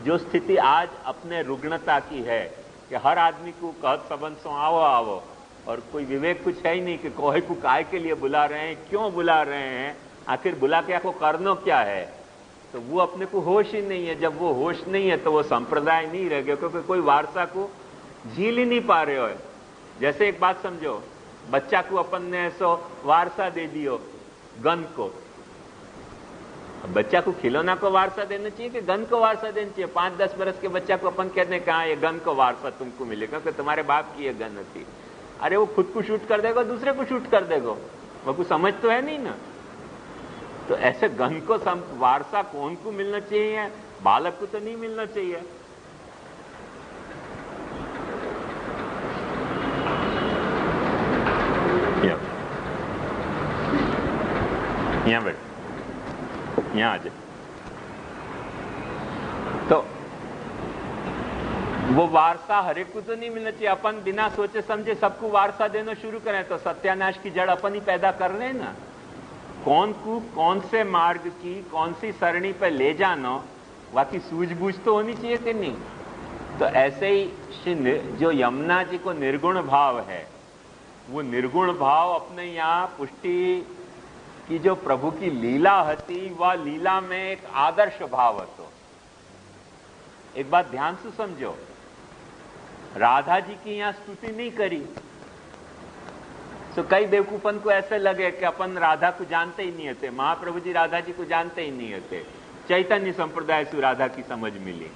जो स्थिति आज अपने रुग्णता की है कि हर आदमी को कहत सबन सो आओ आओ, और कोई विवेक कुछ है ही नहीं कि कोहे को काय के लिए बुला रहे हैं, क्यों बुला रहे हैं, आखिर बुला के आपको करना क्या है। तो वो अपने को होश ही नहीं है। जब वो होश नहीं है तो वो संप्रदाय नहीं रह गया, क्योंकि कोई वारसा को झील ही नहीं पा रहे हो। जैसे एक बात समझो, बच्चा को अपन ने ऐसो वारसा दे दियो गन को, बच्चा को खिलौना को वारसा देना चाहिए कि गन को वारसा देना चाहिए। 5-10 बरस के बच्चा को अपन कहते हैं कहा ये गन को वारसा तुमको मिलेगा कि तुम्हारे बाप की ये गन थी। अरे वो खुद को शूट कर देगा, दूसरे को शूट कर देगा, वो कुछ समझ तो है नहीं ना। तो ऐसे गन को वारसा कौन को मिलना चाहिए? बालक को तो नहीं मिलना चाहिए। यहां बैठ, यहां आ जाए। तो वो वारसा हरेक को तो नहीं मिलना चाहिए। अपन बिना सोचे समझे सबको वारसा देना शुरू करें तो सत्यानाश की जड़ अपन ही पैदा कर रहे हैं ना। कौन को कौन से मार्ग की कौन सी सरणी पर ले जाना, बाकी सूझबूझ तो होनी चाहिए कि नहीं। तो ऐसे ही जो यमुना जी को निर्गुण भाव है, वो निर्गुण भाव अपने यहाँ पुष्टि की जो प्रभु की लीला हती, वह लीला में एक आदर्श भाव हतो। एक बात ध्यान से समझो, राधा जी की यहां स्तुति नहीं करी तो कई बेवकूफन को ऐसे लगे कि अपन राधा को जानते ही नहीं होते, महाप्रभु जी राधा जी को जानते ही नहीं होते। चैतन्य संप्रदाय से राधा की समझ मिली।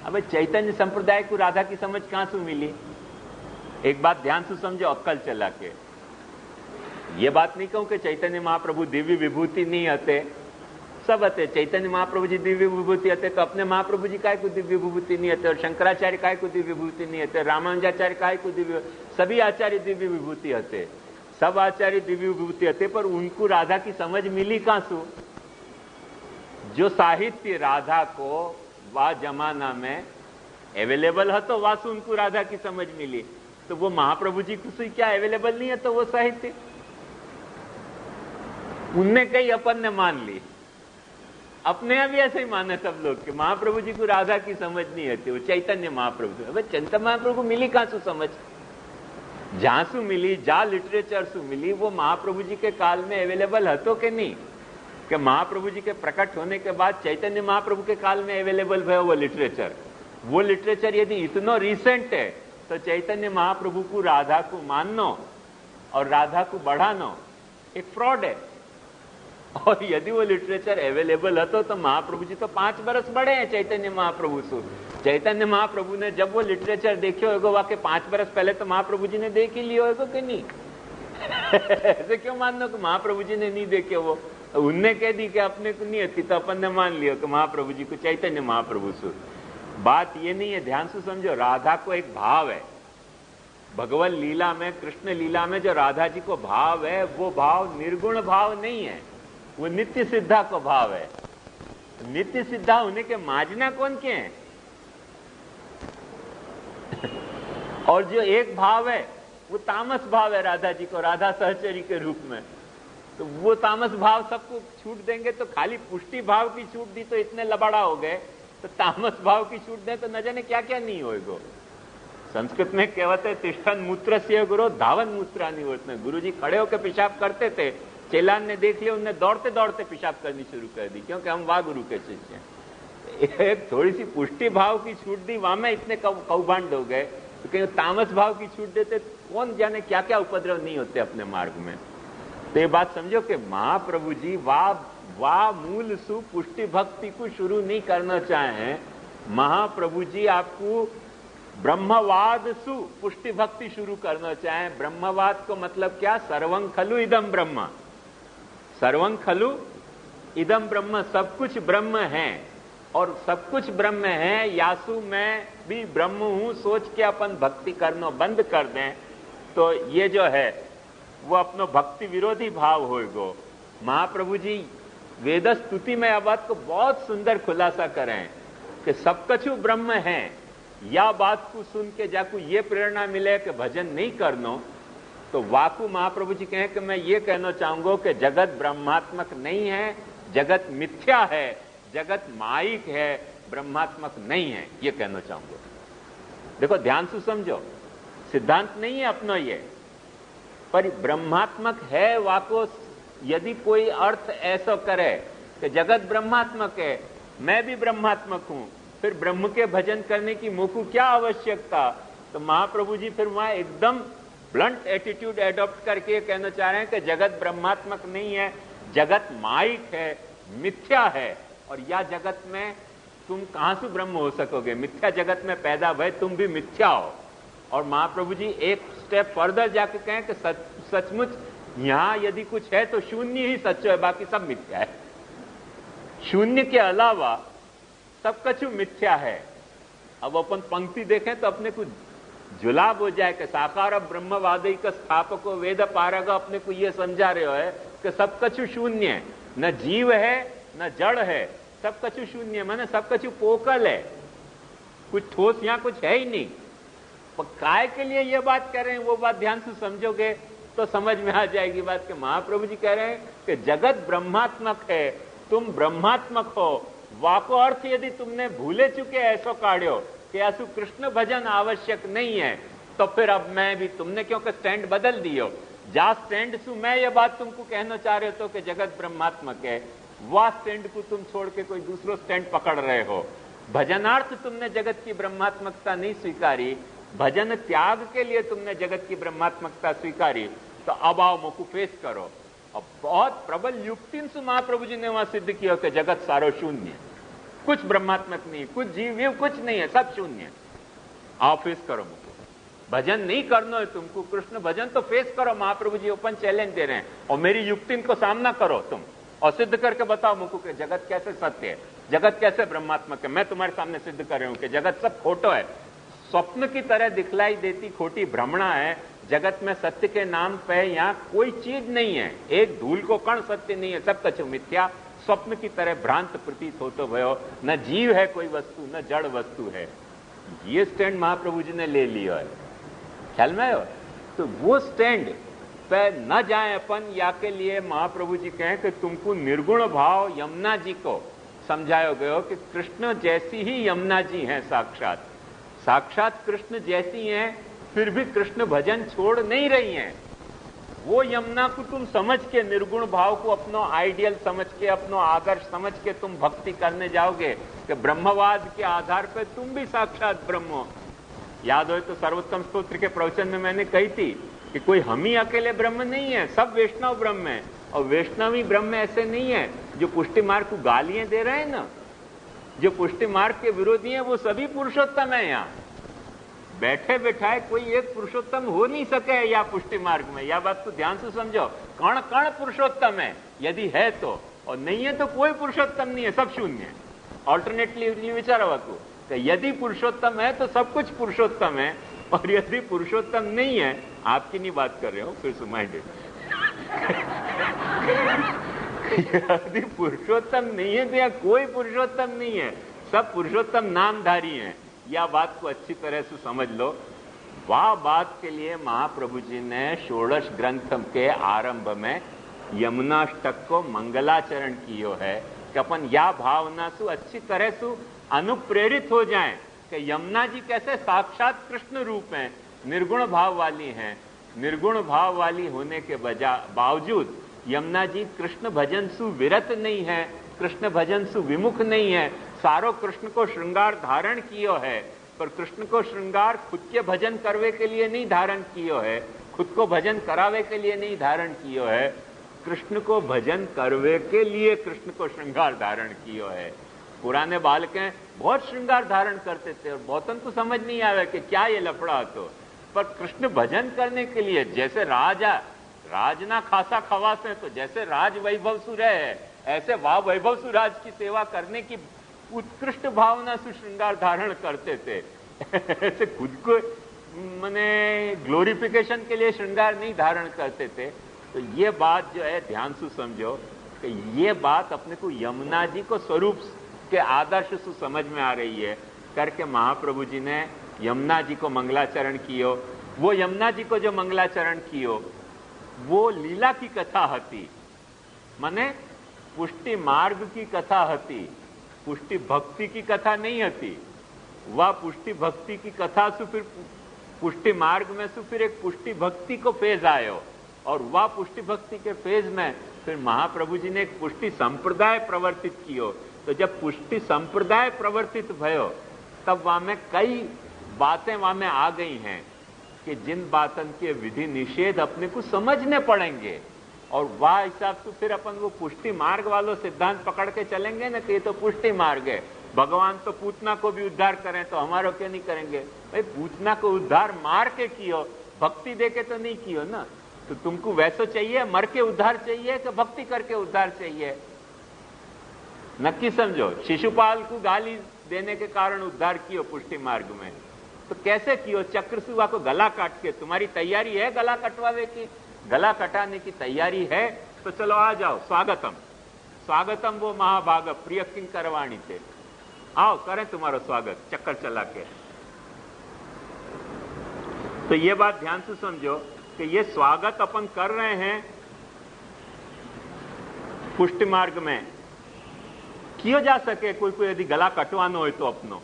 अब चैतन्य संप्रदाय को राधा की समझ कहां से मिली? एक बात ध्यान से समझो, अक्कल चला के। ये बात नहीं कहूं कि चैतन्य महाप्रभु दिव्य विभूति नहीं हते, सब हते। चैतन्य महाप्रभु जी दिव्य विभूति हते तो अपने महाप्रभु जी काय को दिव्य विभूति नहीं हते, और शंकराचार्य काय को दिव्य विभूति नहीं हते, रामानुजाचार्य काय को दिव्य, सभी आचार्य दिव्य विभूति हते, सब आचार्य दिव्य विभूति हते। पर उनको राधा की समझ मिली कहां सु? जो साहित्य राधा को वह जमाना में अवेलेबल है तो वासु उनको राधा की समझ मिली। तो वो महाप्रभु जी को क्या अवेलेबल नहीं है? तो वो साहित्य उनने कही, अपन ने मान ली। अपने यहाँ भी ऐसे ही माने सब लोग कि महाप्रभु जी को राधा की समझ नहीं होती, वो चैतन्य महाप्रभु। अब चैतन्य महाप्रभु को मिली कहां सु समझ? जहां सु मिली, जहां लिटरेचर सु मिली, वो महाप्रभु जी के काल में अवेलेबल हतो कि नहीं? कि महाप्रभु जी के प्रकट होने के बाद चैतन्य महाप्रभु के काल में अवेलेबल भयो वो लिटरेचर। वो लिटरेचर यदि इतना रिसेंट है तो चैतन्य महाप्रभु को राधा को मानना और राधा को बढ़ाना एक फ्रॉड है। और यदि वो लिटरेचर अवेलेबल हतो तो महाप्रभु जी तो 5 बरस बड़े हैं चैतन्य महाप्रभु से। चैतन्य महाप्रभु ने जब वो लिटरेचर देखियो होगा, वाके 5 बरस पहले तो महाप्रभु जी ने देख ही लियो होगा कि नहीं? ऐसे क्यों मानना कि महाप्रभु जी ने नहीं देखे? वो उनने कह दी कि अपने को नहीं होती तो अपन ने मान लिया कि महाप्रभु जी को चैतन्य महाप्रभु से। बात ये नहीं है, ध्यान से समझो। राधा को एक भाव है भगवान लीला में, कृष्ण लीला में जो राधा जी को भाव है, वो भाव निर्गुण भाव नहीं है, वो नित्य सिद्धा को भाव है। नित्य सिद्धा होने के माजना कौन के हैं? और जो एक भाव है वो तामस भाव है राधा जी को, राधा सहचरी के रूप में। तो वो तामस भाव सबको छूट देंगे तो खाली पुष्टि भाव की छूट दी तो इतने लबाड़ा हो गए, तो तामस भाव की छूट दें तो न जाने क्या क्या नहीं होएगा। संस्कृत में कहवत है तिष्ठन मूत्र से गुरु धावन मूत्रा नहीं होते। गुरु जी खड़े होकर पेशाब करते थे, चेलान ने देख लिया, उनने दौड़ते दौड़ते पेशाब करनी शुरू कर दी, क्योंकि हम वाह गुरु के शिष्य हैं। एक थोड़ी सी पुष्टि भाव की छूट दी, वहां में इतने कौभांड हो गए। तो कहीं तामस भाव की छूट देते कौन जाने क्या क्या उपद्रव नहीं होते अपने मार्ग में। तो ये बात समझो कि महाप्रभु जी वाह मूल सु पुष्टि भक्ति को शुरू नहीं करना चाहे। महाप्रभु जी आपको ब्रह्मवाद सु पुष्टि भक्ति शुरू करना चाहे। ब्रह्मवाद को मतलब क्या? सर्वं खलु इदम ब्रह्म, सर्वं खलु इदम ब्रह्म, सब कुछ ब्रह्म है और सब कुछ ब्रह्म है। यासु मैं भी ब्रह्म हूं सोच के अपन भक्ति करना बंद कर दें तो ये जो है वो अपनो भक्ति विरोधी भाव होएगो। महाप्रभु जी वेद स्तुति में अब बात को बहुत सुंदर खुलासा करें कि सब कछु ब्रह्म है। या बात को सुन के जाकू ये प्रेरणा मिले कि भजन नहीं करनो, तो वाकू महाप्रभु जी कहें कि मैं ये कहना चाहूंगा कि जगत ब्रह्मात्मक नहीं है, जगत मिथ्या है, जगत माइक है, ब्रह्मात्मक नहीं है, ये कहना चाहूंगा। देखो ध्यान से समझो, सिद्धांत नहीं है अपनो ये, पर ब्रह्मात्मक है वाको यदि कोई अर्थ ऐसा करे कि जगत ब्रह्मात्मक है, मैं भी ब्रह्मात्मक हूं, फिर ब्रह्म के भजन करने की मुझको क्या आवश्यकता? तो महाप्रभु जी फिर वहां एकदम ब्लंट एटीट्यूड एडॉप्ट करके कहना चाह रहे हैं कि जगत ब्रह्मात्मक नहीं है, जगत माइक है, मिथ्या है, और या जगत में तुम कहां से ब्रह्म हो सकोगे? मिथ्या जगत में पैदा भय तुम भी मिथ्या हो। और महाप्रभु जी एक स्टेप फर्दर जाके कहें कि सचमुच यहां यदि कुछ है तो शून्य ही सच है, बाकी सब मिथ्या है। शून्य के अलावा सब कछु मिथ्या है। अब अपन पंक्ति देखें तो अपने को जुलाब हो जाए कि साकार ब्रह्मवादी का स्थापको वेद पारग अपने को यह समझा रहे हो है कि सब कछु शून्य है, न जीव है न जड़ है, सब कछु शून्य, माने सब कछु पोकल है, कुछ ठोस यहां कुछ है ही नहीं। पर काय के लिए यह बात कर रहे हैं, वो बात ध्यान से समझोगे तो समझ में आ जाएगी बात कि महाप्रभु जी कह रहे हैं कि जगत ब्रह्मात्मक है, तुम ब्रह्मात्मक हो। वाको अर्थ यदि तुमने भूले चुके ऐसो काढ़ो कि ऐसु कृष्ण भजन आवश्यक नहीं है, तो फिर अब मैं भी, तुमने क्योंकि स्टैंड बदल दियो, जा स्टैंड सु मैं ये बात तुमको कहना चाह रहे हो कि जगत ब्रह्मात्मक है, वह स्टैंड को तुम छोड़ के कोई दूसरो स्टैंड पकड़ रहे हो। भजनार्थ तुमने जगत की ब्रह्मात्मकता नहीं स्वीकारी, भजन त्याग के लिए तुमने जगत की ब्रह्मात्मकता स्वीकारी, तो अब आओ मुझको फेस करो। अब बहुत प्रबल युक्ति से महाप्रभु जी ने वहां सिद्ध किया कि जगत सारो शून्य, कुछ ब्रह्मात्मक नहीं, कुछ जीव कुछ नहीं है, सब शून्य। आओ फेस करो मुझको, भजन नहीं करना है तुमको, कृष्ण भजन तो फेस करो। महाप्रभु जी ओपन चैलेंज दे रहे हैं, और मेरी युक्ति को सामना करो तुम, और सिद्ध करके बताओ मुझको कि जगत कैसे सत्य है, जगत कैसे ब्रह्मात्मक है। मैं तुम्हारे सामने सिद्ध कर रहा हूं कि जगत सब खोटो है, स्वप्न की तरह दिखलाई देती खोटी भ्रमणा है। जगत में सत्य के नाम पे यहां कोई चीज नहीं है, एक धूल को कण सत्य नहीं है, सब कछु मिथ्या, स्वप्न की तरह भ्रांत प्रतीत हो तो भयो, न जीव है कोई वस्तु, न जड़ वस्तु है। ये स्टैंड महाप्रभु जी ने ले लिया है, ख्याल में आयो? तो वो स्टैंड पे न जाए अपन, या के लिए महाप्रभु जी कहें कि तुमको निर्गुण भाव यमुना जी को समझाया गयो कि कृष्ण जैसी ही यमुना जी हैं, साक्षात साक्षात कृष्ण जैसी हैं, फिर भी कृष्ण भजन छोड़ नहीं रही हैं। वो यमुना को तुम समझ के, निर्गुण भाव को अपना आइडियल समझ के, अपना आदर्श समझ के तुम भक्ति करने जाओगे कि ब्रह्मवाद के आधार पर तुम भी साक्षात ब्रह्म हो। याद हो तो सर्वोत्तम स्तोत्र के प्रवचन में मैंने कही थी कि कोई हम ही अकेले ब्रह्म नहीं है, सब वैष्णव ब्रह्म है। और वैष्णवी ब्रह्म ऐसे नहीं है जो पुष्टि मार्ग को गालियां दे रहे हैं ना, जो पुष्टि मार्ग के विरोधी हैं, वो सभी पुरुषोत्तम है। यहाँ बैठे बैठाए कोई एक पुरुषोत्तम हो नहीं सके या पुष्टि मार्ग में, या बात को ध्यान से समझो। कण कण पुरुषोत्तम है यदि है तो, और नहीं है तो कोई पुरुषोत्तम नहीं है, सब शून्य है। ऑल्टरनेटली विचारो को, यदि पुरुषोत्तम है तो सब कुछ पुरुषोत्तम है, और यदि पुरुषोत्तम नहीं है, आपकी नहीं बात कर रहे हो, फिर सुमाइंडेड यदि पुरुषोत्तम नहीं है तो या कोई पुरुषोत्तम नहीं है, सब पुरुषोत्तम नामधारी हैं। या बात को अच्छी तरह से समझ लो। वह बात के लिए महाप्रभु जी ने षोडश ग्रंथ के आरंभ में यमुनाष्टक को मंगलाचरण कियो है कि अपन या भावना से अच्छी तरह से अनुप्रेरित हो जाएं कि यमुना जी कैसे साक्षात कृष्ण रूप हैं, निर्गुण भाव वाली हैं। निर्गुण भाव वाली होने के बावजूद यमुना जी कृष्ण भजन सु विरत नहीं है, कृष्ण भजन सु विमुख नहीं है। सारो कृष्ण को श्रृंगार धारण कियो है, पर कृष्ण को श्रृंगार खुद के भजन करवे के लिए नहीं धारण कियो है, खुद को भजन करावे के लिए नहीं धारण कियो है, कृष्ण को भजन करवे के लिए कृष्ण को श्रृंगार धारण कियो है। पुराने बालकें बहुत श्रृंगार धारण करते थे और बहुतन को समझ नहीं आवे कि क्या ये लफड़ा तो, पर कृष्ण भजन करने के लिए जैसे राजना खासा खवास है, तो जैसे राज वैभव सु रहे ऐसे वाह वैभव सु राज की सेवा करने की उत्कृष्ट भावना से श्रृंगार धारण करते थे। ऐसे खुद को माने ग्लोरिफिकेशन के लिए श्रृंगार नहीं धारण करते थे। तो ये बात जो है ध्यान से समझो कि ये बात अपने को यमुना जी को स्वरूप के आदर्श से समझ में आ रही है करके महाप्रभु जी ने यमुना जी को मंगलाचरण कियो। वो यमुना जी को जो मंगलाचरण कियो वो लीला की कथा हती, माने पुष्टि मार्ग की कथा हती। पुष्टि भक्ति की कथा नहीं होती। वह पुष्टि भक्ति की कथा से फिर पुष्टि मार्ग में से फिर एक पुष्टि भक्ति को फेज आयो, और वह पुष्टि भक्ति के फेज में फिर महाप्रभु जी ने एक पुष्टि संप्रदाय प्रवर्तित कियो। तो जब पुष्टि संप्रदाय प्रवर्तित भयो तब वहां में कई बातें वहां में आ गई हैं कि जिन बातन के विधि निषेध अपने को समझने पड़ेंगे, और वह हिसाब से फिर अपन वो पुष्टि मार्ग वालों सिद्धांत पकड़ के चलेंगे ना कि ये तो पुष्टि मार्ग है, भगवान तो पूतना को भी उद्धार करें तो हमारो क्यों नहीं करेंगे? भाई पूतना को उद्धार मार के कियो, भक्ति दे के तो नहीं कियो ना। तो तुमको वैसा चाहिए, मर के उद्धार चाहिए कि भक्ति करके उद्धार चाहिए? नक्की समझो। शिशुपाल को गाली देने के कारण उद्धार कियो पुष्टि मार्ग में, तो कैसे कियो? चक्रसुवा को गला काट के। तुम्हारी तैयारी है गला कटवावे की? गला कटाने की तैयारी है तो चलो आ जाओ, स्वागतम स्वागतम वो महाभाग प्रिय किंग करवाणी थे, आओ करें तुम्हारा स्वागत चक्कर चला के। तो ये बात ध्यान से समझो कि ये स्वागत अपन कर रहे हैं पुष्टि मार्ग में किया जा सके। कोई कोई यदि गला कटवानो है तो अपनो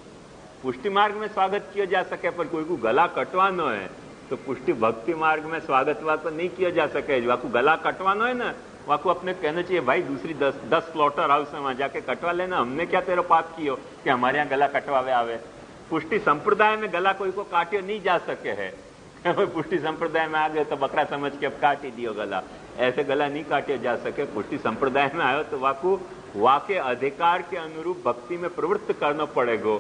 पुष्टि मार्ग में स्वागत किया जा सके, पर कोई को गला कटवानो है तो पुष्टि भक्ति मार्ग में स्वागत वा तो नहीं किया जा सके। वाकू गला कटवानो है ना, वाकू अपने कहना चाहिए भाई दूसरी 10 स्लॉटर हाउस है वहां जाके कटवा लेना, हमने क्या तेरा पाप कियो कि हमारे यहाँ गला कटवावे आवे। पुष्टि संप्रदाय में गला कोई को काटियो नहीं जा सके है। पुष्टि संप्रदाय में आ गए तो बकरा समझ के अब काट ही दियो गला, ऐसे गला नहीं काटे जा सके। पुष्टि संप्रदाय में आयो तो वाकू वाके अधिकार के अनुरूप भक्ति में प्रवृत्त करना पड़ेगा।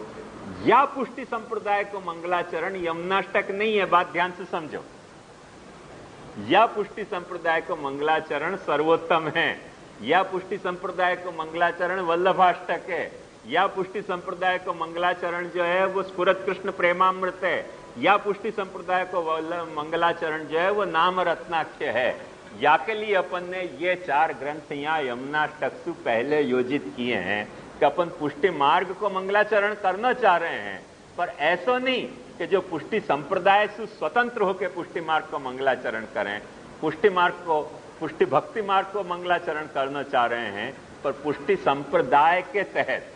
या पुष्टि संप्रदाय को मंगलाचरण यमुनाष्टक नहीं है, बात ध्यान से समझो। या पुष्टि संप्रदाय को मंगलाचरण सर्वोत्तम है, या पुष्टि संप्रदाय को मंगलाचरण वल्लभाष्टक है, या पुष्टि संप्रदाय को मंगलाचरण जो है वो स्फुरत कृष्ण प्रेमामृत है, या पुष्टि संप्रदाय को मंगलाचरण जो है वो नाम रत्नाख्य है। या के लिए अपन ने ये 4 ग्रंथ यहाँ यमुनाष्टक से पहले योजित किए हैं कि अपन पुष्टि मार्ग को मंगलाचरण करना चाह रहे हैं, पर ऐसा नहीं कि जो पुष्टि संप्रदाय से स्वतंत्र होकर पुष्टि मार्ग को मंगलाचरण करें। पुष्टि मार्ग को, पुष्टि भक्ति मार्ग को मंगलाचरण करना चाह रहे हैं, पर पुष्टि संप्रदाय के तहत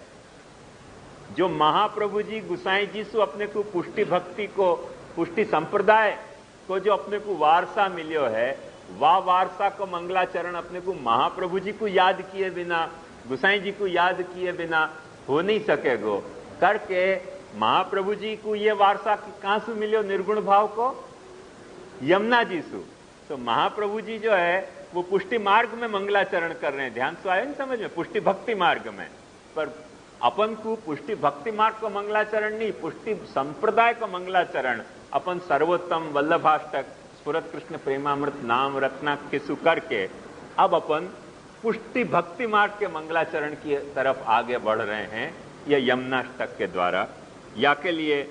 जो महाप्रभु जी गुसाई जी से अपने को पुष्टि भक्ति को, पुष्टि संप्रदाय को जो अपने को वारसा मिलो है, वह वारसा को मंगलाचरण अपने को महाप्रभु जी को याद किए बिना, गुसाई जी को याद किए बिना हो नहीं सकेगो। करके महाप्रभु जी को ये वारसा कहां से मिलो? निर्गुण भाव को यमुना जी से। तो महाप्रभु जी जो है वो पुष्टि मार्ग में मंगलाचरण कर रहे हैं, ध्यान से आया नहीं समझ में? पुष्टि भक्ति मार्ग में। पर अपन को पुष्टि भक्ति मार्ग को मंगलाचरण नहीं, पुष्टि संप्रदाय को मंगलाचरण अपन सर्वोत्तम वल्लभाष्टक स्फुरत कृष्ण प्रेमामृत नाम रत्नाख्य सु करके अब अपन पुष्टि भक्ति मार्ग के मंगलाचरण की तरफ आगे बढ़ रहे हैं, यह यमुनाष्टक के द्वारा। या के लिए